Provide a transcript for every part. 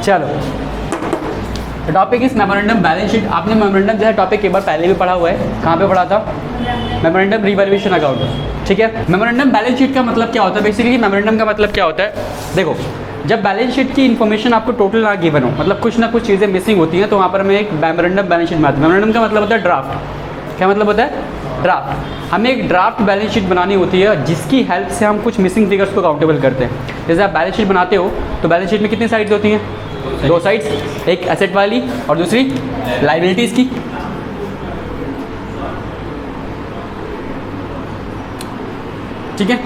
चलो टॉपिक इस memorandum balance sheet. आपने मेमोरेंडम जैसा टॉपिक एक बार पहले भी पढ़ा हुआ है, कहाँ पे पढ़ा था? Memorandum revaluation account. ठीक है, मेमोरेंडम बैलेंस शीट का मतलब क्या होता है? बेसिकली मेमोरेंडम का मतलब क्या होता है, देखो जब बैलेंस शीट की इन्फॉर्मेशन आपको टोटल ना गिवन हो, मतलब कुछ ना कुछ चीज़ें मिसिंग होती हैं, तो वहाँ पर हमें एक मेमोरेंडम बैलेंस शीट बनाते हैं। मेमोरेंडम का मतलब होता है ड्राफ्ट। क्या मतलब होता है? ड्राफ्ट। हमें एक ड्राफ्ट बैलेंस शीट बनानी होती है जिसकी हेल्प से हम कुछ मिसिंग फिगर्स को काउंटेबल करते हैं। जैसे आप बैलेंस शीट बनाते हो तो बैलेंस शीट में कितनी साइड्स होती हैं? 2 साइड्स, एक एसेट वाली और दूसरी लाइबिलिटीज़ की। ठीक है,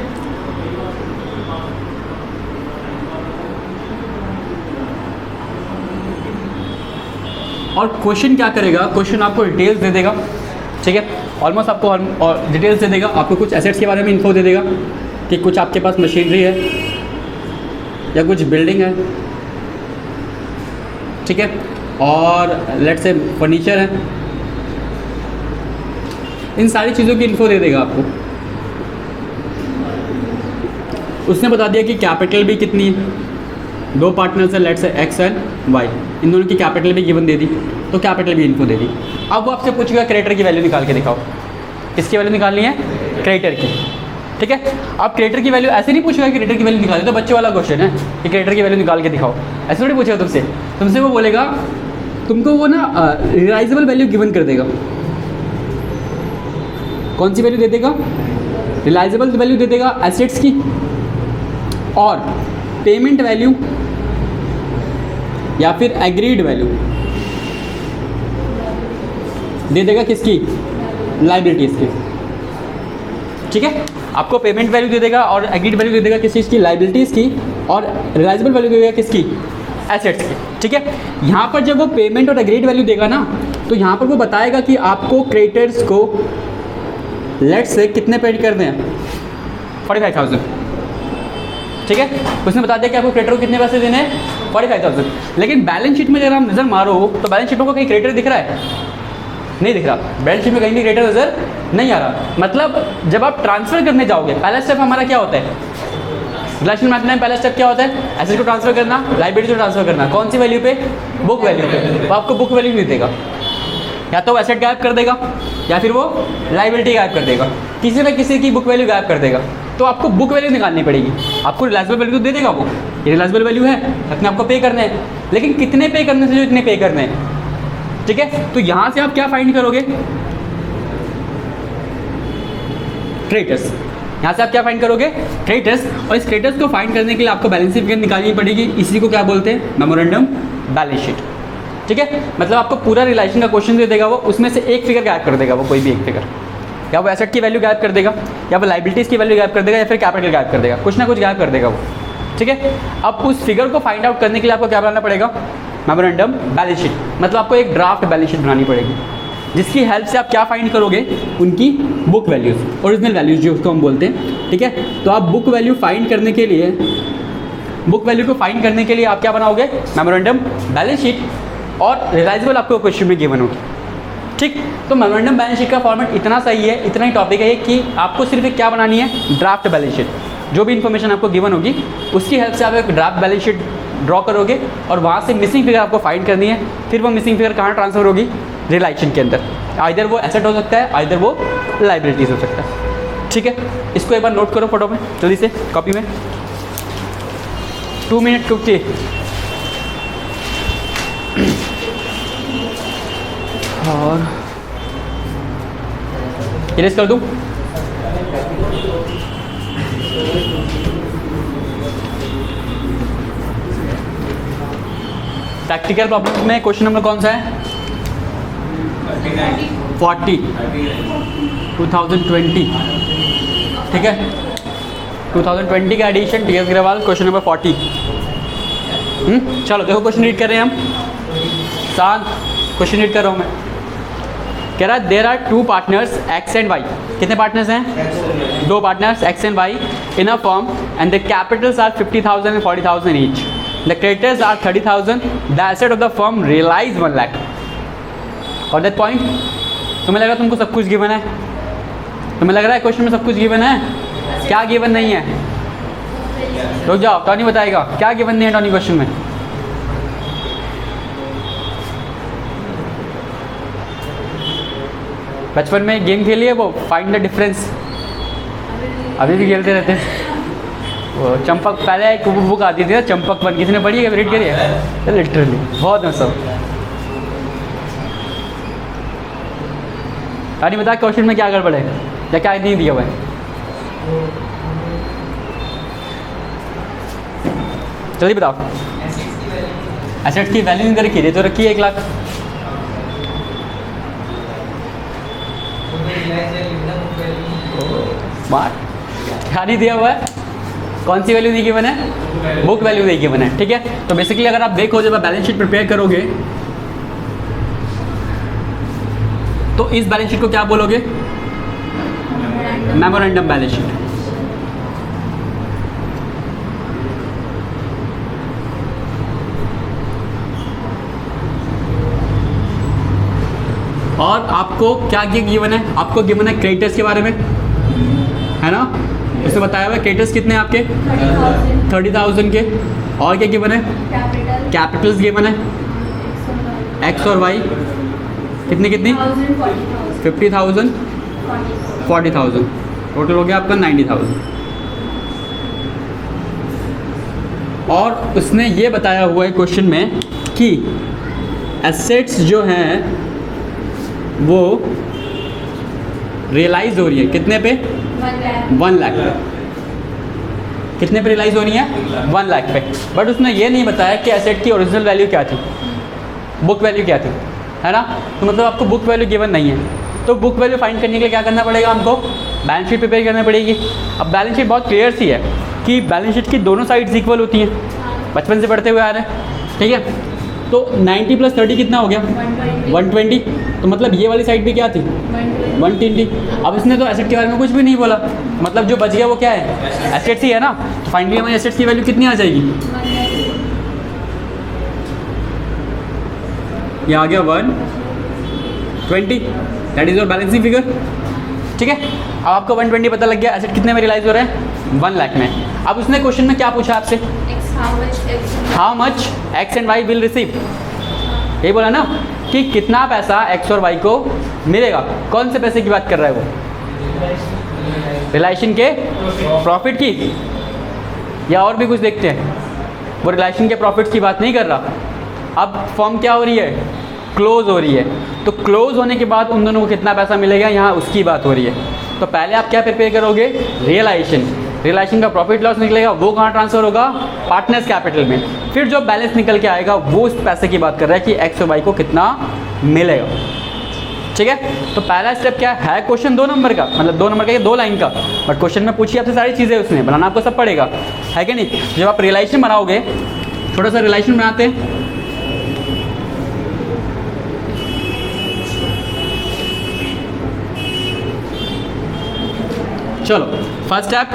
और क्वेश्चन क्या करेगा? क्वेश्चन आपको डिटेल्स दे देगा। ठीक है, ऑलमोस्ट आपको और डिटेल्स दे देगा। आपको कुछ एसेट्स के बारे में इन्फो दे देगा कि कुछ आपके पास मशीनरी है या कुछ बिल्डिंग है। ठीक है, और लेट्स से फर्नीचर है। इन सारी चीज़ों की इन्फो दे देगा आपको। उसने बता दिया कि कैपिटल भी कितनी है, 2 पार्टनर्स है, let's say x and Y, इन दोनों की कैपिटल भी गिवन दे दी, तो कैपिटल भी इन्फो दे दी। अब वो आपसे पूछेगा क्रेडिटर की वैल्यू निकाल के दिखाओ। किसकी वैल्यू निकालनी है? क्रेडिटर की। ठीक है, अब क्रेडिटर की वैल्यू ऐसे नहीं पूछेगा कि क्रेडिटर की वैल्यू निकाल दे, तो बच्चे वाला क्वेश्चन है कि क्रेडिटर की वैल्यू निकाल के दिखाओ, ऐसे थोड़ी पूछेगा तुमसे। तुमसे वो बोलेगा, तुमको वो ना रियलाइजेबल वैल्यू गिवन कर देगा। कौन सी वैल्यू दे देगा? रियलाइजेबल वैल्यू दे देगा एसेट्स की, और पेमेंट वैल्यू या फिर एग्रीड वैल्यू दे देगा किसकी? लाइबिलिटीज़ की। ठीक है, आपको पेमेंट वैल्यू दे देगा और एग्रीड वैल्यू दे देगा किस चीज़ की? लाइबिलिटीज़ की, और रियलाइजेबल वैल्यू दे देगा किसकी? एसेट्स की। ठीक है, यहाँ पर जब वो पेमेंट और एग्रीड वैल्यू देगा ना, तो यहाँ पर वो बताएगा कि आपको क्रेडिटर्स को लेट्स से कितने पेड करने हैं? 45,000। ठीक है, उसने बता दिया कि आपको क्रेडिटर को कितने पैसे देने हैं? 45,000। लेकिन बैलेंस शीट में अगर आप नज़र मारो तो बैलेंस शीट में को कहीं क्रेडिटर दिख रहा है? नहीं दिख रहा। बैलेंस शीट में कहीं भी क्रेडिटर नज़र नहीं आ रहा। मतलब जब आप ट्रांसफर करने जाओगे, पहला स्टेप हमारा क्या होता है? रिलेशन मैथ में पहला स्टेप क्या होता है? एसेट को ट्रांसफर करना, लाइबिलिटी को ट्रांसफर करना। कौन सी वैल्यू पे? बुक वैल्यू पे। तो आपको बुक वैल्यू नहीं देगा, या तो एसेट गायब कर देगा या फिर वो लाइबिलिटी गायब कर देगा, किसी न किसी की बुक वैल्यू गायब कर देगा। तो आपको बुक वैल्यू निकालनी पड़ेगी। आपको रियलाइजेबल वैल्यू दे देगा वो, ये रियलाइजेबल वैल्यू है, अपने आपको पे करने हैं, लेकिन कितने पे करने से जो इतने पे करने हैं। ठीक है, तो यहाँ से आप क्या फाइंड करोगे? क्रेडिटर्स। यहाँ से आप क्या फाइंड करोगे? क्रेडिटर्स। और इस क्रेडिटर्स को फाइंड करने के लिए आपको बैलेंस शीट निकालनी पड़ेगी। इसी को क्या बोलते हैं? Memorandum balance sheet. ठीक है, मतलब आपको पूरा रिलेशन का क्वेश्चन दे देगा वो, उसमें से एक फिगर गायब कर देगा वो, कोई भी एक फिगर, या वो एसेट की वैल्यू गायब कर देगा, या वो लाइबिलिटीज़ की वैल्यू गायब कर देगा, या फिर कैपिटल गायब कर देगा, कुछ ना कुछ गायब कर देगा वो। ठीक है, अब उस फिगर को फाइंड आउट करने के लिए आपको क्या बनाना पड़ेगा? Memorandum balance sheet. मतलब आपको एक ड्राफ्ट बैलेंस शीट बनानी पड़ेगी, जिसकी हेल्प से आप क्या फाइंड करोगे? उनकी बुक वैल्यूज़, ओरिजिनल वैल्यूज़ जो उसको हम बोलते हैं। ठीक है, तो आप बुक वैल्यू फाइंड करने के लिए, बुक वैल्यू को फाइंड करने के लिए आप क्या बनाओगे? मेमोरेंडम बैलेंस शीट, और रियलाइजेबल आपको क्वेश्चन में गिवन होगी। ठीक, तो मेमोरेंडम बैलेंस शीट का फॉर्मेट इतना सही है, इतना ही टॉपिक है कि आपको सिर्फ एक क्या बनानी है? Draft balance sheet. जो भी इन्फॉर्मेशन आपको गिवन होगी उसकी हेल्प से आप एक ड्राफ्ट बैलेंस शीट ड्रॉ करोगे, और वहाँ से मिसिंग फिगर आपको फाइंड करनी है। फिर वो मिसिंग फिगर कहाँ ट्रांसफर होगी? रियलाइजेशन के अंदर। आइदर वो एसेट हो सकता है, आइदर वो लाइबिलिटीज हो सकता है। ठीक है, इसको एक बार नोट करो फोटो में, जल्दी से कॉपी में। 2 मिनट 50। और इरेज कर दूं? प्रैक्टिकल प्रॉब्लम में क्वेश्चन नंबर कौन सा है? 40 2020। ठीक है, 2020 का edition T S Agarwal, question number 40। चलो देखो क्वेश्चन रीड कर रहे हैं हम। शांत, क्वेश्चन रीड कर रहा हूँ मैं। कह रहा है there are 2 partners X and Y. कितने पार्टनर्स हैं? 2 partners X and Y in a firm, and the capitals are 50,000 and 40,000 each. The creditors are 30,000. The asset of the firm realize 1 lakh. Got that point? तुम्हें लग रहा है तुमको सब कुछ given है? तुम्हें लग रहा है क्वेश्चन में सब कुछ गिवन है? क्या गिवन नहीं है? रुक जाओ, टॉनी बताएगा क्या गिवन नहीं है टॉनी क्वेश्चन में। बचपन में गेम खेली है वो, फाइंड द डिफरेंस, अभी भी खेलते रहते हैं। वो चंपक, पहले एक बुक आती थी ना चंपक वन, किसी ने पढ़ी है, रीड करी है? लिटरली बहुत मस्त। अरे बता क्वेश्चन में क्या गड़बड़ है या क्या नहीं दिया हुआ है? जल्दी बताओ। एसेट्स की वैल्यू नहीं रखी, दे तो रखी है 1 लाख। स्मार्ट, क्या नहीं दिया हुआ है? कौन सी वैल्यू दी गिवन है? बुक वैल्यू दी गिवन है, ठीक है। तो बेसिकली अगर आप देखो जब आप बैलेंस शीट प्रिपेयर करोगे तो इस बैलेंस शीट को क्या बोलोगे? Memorandum balance sheet. और आपको क्या गिवन है? आपको गिवन है क्रेडिटर्स के बारे में, है ना? उसने बताया हुआ क्रेडिटर्स कितने हैं आपके? 30,000 के। और क्या गिवन है? कैपिटल्स गिवन है, एक्स और वाई कितनी कितनी? 50,000, 40,000, टोटल हो गया आपका 90,000। और उसने ये बताया हुआ है क्वेश्चन में कि एसेट्स जो हैं वो रियलाइज हो रही है कितने पे? 1 लाख पे। कितने पे रियलाइज हो रही है? 1 लाख पे। बट उसने ये नहीं बताया कि एसेट की ओरिजिनल वैल्यू क्या थी, बुक वैल्यू क्या थी, है ना? तो मतलब आपको बुक वैल्यू गिवन नहीं है, तो बुक वैल्यू फाइंड करने के लिए क्या करना पड़ेगा हमको? बैलेंस शीट प्रिपेयर करना पड़ेगी। अब बैलेंस शीट बहुत क्लियर सी है कि बैलेंस शीट की दोनों साइड्स इक्वल होती हैं, बचपन से पढ़ते हुए आ रहे हैं, ठीक है। तो 90 + 30 कितना हो गया? 120। तो मतलब ये वाली साइड भी क्या थी? 120। अब इसने तो एसेट के बारे में कुछ भी नहीं बोला, मतलब जो बच गया वो क्या है? एसेट्स ही है ना। तो फाइनली हमारी एसेट्स की वैल्यू कितनी आ जाएगी? ये आ गया 120, that is your balancing figure, ठीक है। अब आपको 120 पता लग गया, एसेट कितने में रियलाइज हो रहे हैं? 1 लाख में। अब उसने क्वेश्चन में क्या पूछा आपसे? How much X and Y will receive. यही बोला ना कि कितना पैसा एक्स और वाई को मिलेगा। कौन से पैसे की बात कर रहा है वो? रिलायशन के प्रॉफिट की, या और भी कुछ देखते हैं? वो रिलायशन के प्रॉफिट्स की बात नहीं कर रहा। अब फॉर्म क्या हो रही है? क्लोज हो रही है। तो क्लोज होने के बाद उन दोनों को कितना पैसा मिलेगा, यहाँ उसकी बात हो रही है। तो पहले आप क्या प्रिपेयर करोगे? रियलाइजेशन। रियलाइजेशन का प्रॉफिट लॉस निकलेगा, वो कहाँ ट्रांसफर होगा? पार्टनर्स कैपिटल में। फिर जो बैलेंस निकल के आएगा वो उस पैसे की बात कर रहा है कि एक्स और वाई को कितना मिलेगा, ठीक है। तो पहला स्टेप क्या है? क्वेश्चन 2 नंबर का, मतलब 2 नंबर का, ये 2 लाइन का, बट क्वेश्चन में पूछी आपसे सारी चीज़ें, उसने बनाना आपको सब पड़ेगा, है कि नहीं। जब आप रियलाइजेशन बनाओगे, थोड़ा सा रियलाइजेशन बनाते हैं। चलो फर्स्ट स्टेप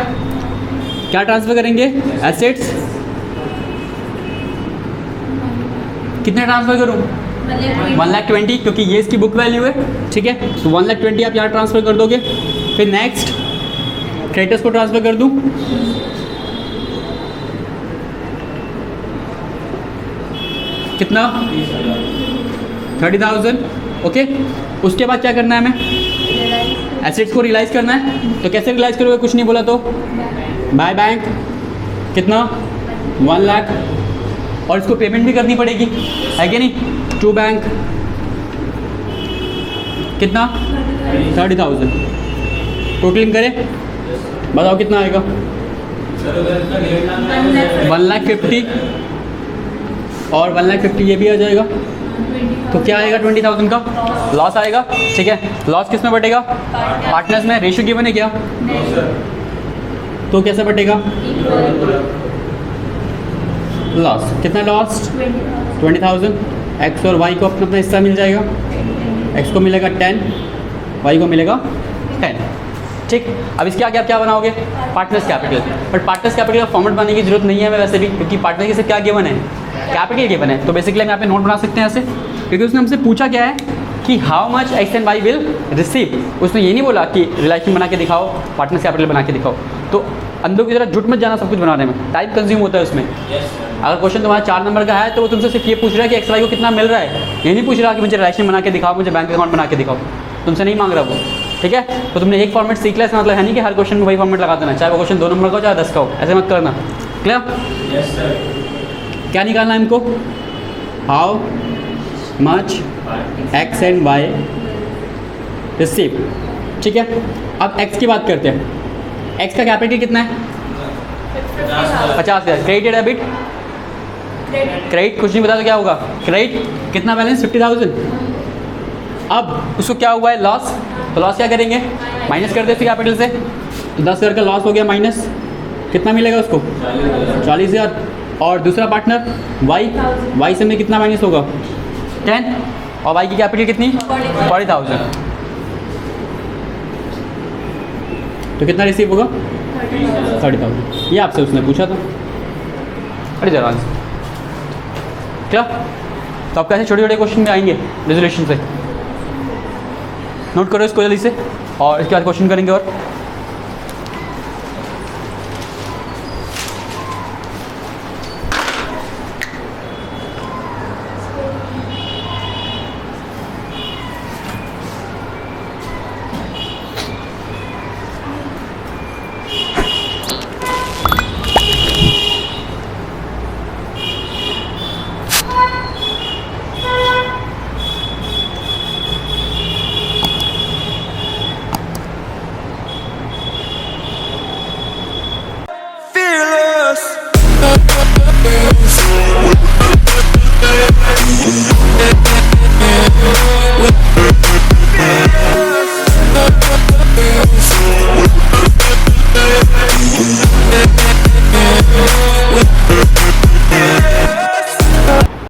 क्या ट्रांसफर करेंगे? एसेट्स। कितने ट्रांसफर करूँ? 120, क्योंकि ये इसकी बुक वैल्यू है, ठीक है। तो 120 आप यहाँ ट्रांसफर कर दोगे। फिर नेक्स्ट क्रेडिटर्स को ट्रांसफर कर दूँ। कितना? 30,000, ओके। उसके बाद क्या करना है हमें? एसेट्स को रियलाइज करना है। तो कैसे रियलाइज करोगे? कुछ नहीं बोला तो बाय बैंक। कितना? 1 लाख। और इसको पेमेंट भी करनी पड़ेगी, है कि नहीं? To bank. कितना? 30,000। टोटलिंग करें, बताओ कितना आएगा? 1,50,000 और 1,50,000 ये भी आ जाएगा। तो क्या आएगा? 20,000 का लॉस आएगा, ठीक है। लॉस किस में बटेगा? पार्टनर्स में। रेशियो गिवन है क्या? तो कैसे बटेगा? लॉस। कितना लॉस? 20,000। एक्स और वाई को अपना अपना हिस्सा मिल जाएगा। एक्स को मिलेगा 10, वाई को मिलेगा 10, ठीक। अब इसके आगे आप क्या बनाओगे? Partners capital. But partners capital का फॉर्मेट बनाने की जरूरत नहीं है हमें वैसे भी, क्योंकि पार्टनर की सिर्फ क्या गिवन है? कैपिटल गिवन है। तो बेसिकली हम यहाँ पे नोट बना सकते हैं ऐसे, क्योंकि उसने हमसे पूछा क्या है कि how much X and Y will receive. उसने ये नहीं बोला कि रिलेशन बना के दिखाओ, पार्टनर्स कैपिटल बना के दिखाओ। तो अंदर की तरह जुट मत जाना सब कुछ बनाने में, टाइम कंज्यूम होता है उसमें। अगर क्वेश्चन तुम्हारा 4 नंबर का है तो वो तुमसे सिर्फ ये पूछ रहा है कि एक्स वाई को कितना मिल रहा है, ये नहीं पूछ रहा कि मुझे रिलेशन बना के दिखाओ, मुझे बैंक अकाउंट बना के दिखाओ। तुमसे नहीं मांग रहा वो, ठीक है। तो तुमने एक फॉर्मेट सीख लिया, इसका मतलब है नहीं कि हर क्वेश्चन में वही फॉर्मेट लगा देना, चाहे वो क्वेश्चन 2 नंबर का हो चाहे 10 का हो, ऐसे मत करना। क्लियर? Yes sir. क्या निकालना है हमको? How much X and Y receive, ठीक है। अब एक्स की बात करते हैं। एक्स का कैपिटल कितना है? 50,000। Credit debit? क्रेडिट कुछ नहीं बता तो क्या होगा? क्रेडिट कितना बैलेंस? 50,000। अब उसको क्या हुआ है? लॉस। तो लॉस क्या करेंगे? माइनस कर देते कैपिटल से, तो 10,000 का लॉस हो गया माइनस, कितना मिलेगा उसको? 40,000। और दूसरा पार्टनर वाई, वाई से में कितना माइनस होगा? 10। और वाई की कैपिटल कितनी? 40,000। तो कितना रिसीव होगा? 30,000। ये आपसे उसने पूछा था। अरे जरा क्या, तो आपको ऐसे छोटे छोटे क्वेश्चन में आएंगे रेजोल्यूशन से। नोट करो इसको जल्दी से, और इसके बाद क्वेश्चन करेंगे। और Fearless.